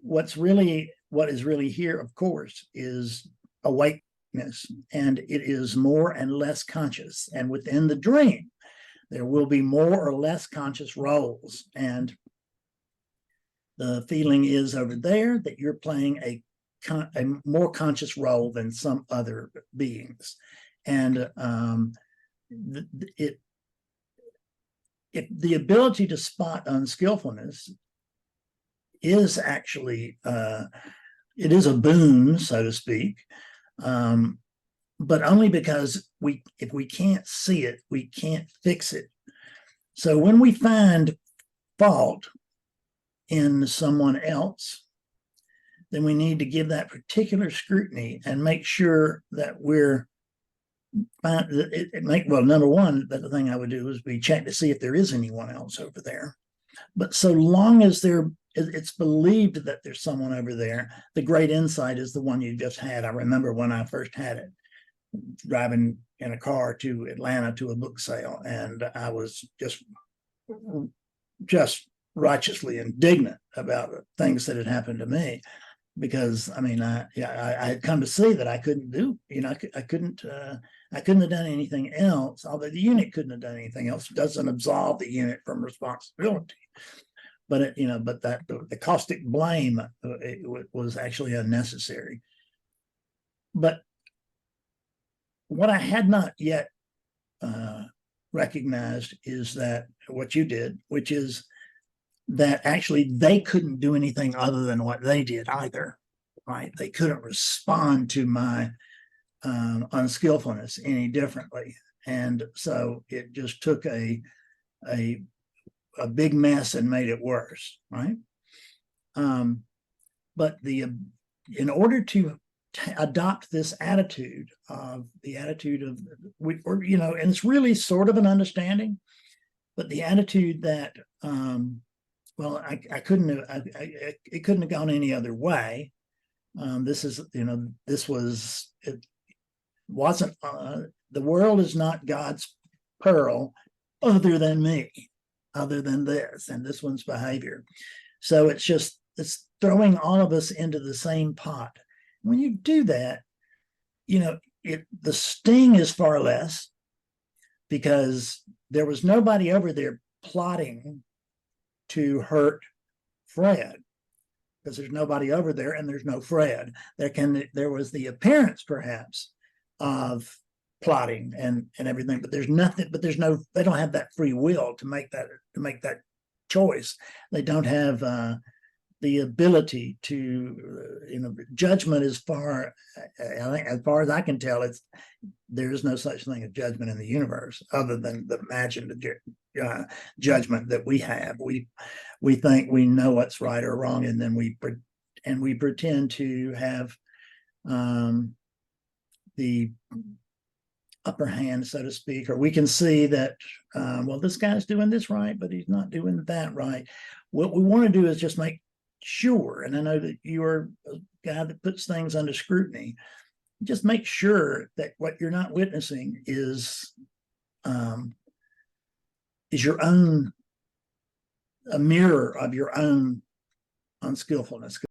what is really here, of course, is awakeness, and it is more and less conscious. And within the dream, there will be more or less conscious roles. And the feeling is over there that you're playing a more conscious role than some other beings. And the ability to spot unskillfulness is actually, it is a boon, so to speak, but only because if we can't see it, we can't fix it. So when we find fault in someone else, then we need to give that particular scrutiny and make sure that we're number one, the thing I would do is we check to see if there is anyone else over there. But so long as it's believed that there's someone over there, the great insight is the one you just had. I remember when I first had it, driving in a car to Atlanta to a book sale, and I was just righteously indignant about things that had happened to me, because I mean, I had come to see that I couldn't do, I couldn't have done anything else. Although the unit couldn't have done anything else, it doesn't absolve the unit from responsibility. But the caustic blame, it was actually unnecessary. But what I had not yet recognized is that what you did, which is that actually they couldn't do anything other than what they did either, right? They couldn't respond to my unskillfulness any differently. And so it just took a big mess and made it worse, right? But in order to adopt this attitude of and it's really sort of an understanding, but the attitude that it couldn't have gone any other way. It wasn't, the world is not God's pearl other than me, other than this and this one's behavior. So it's throwing all of us into the same pot. When you do that, the sting is far less, because there was nobody over there plotting to hurt Fred, because there's nobody over there and there's no Fred. There was the appearance perhaps of plotting and everything, but there's nothing, they don't have that free will to make that choice. They don't have the ability to, judgment as far as I can tell, there is no such thing as judgment in the universe other than the imagined judgment that we have. We think we know what's right or wrong, and then we pretend to have the upper hand, so to speak, or we can see that, this guy's doing this right, but he's not doing that right. What we want to do is just make sure, and I know that you're a guy that puts things under scrutiny, just make sure that what you're not witnessing is your own, a mirror of your own unskillfulness.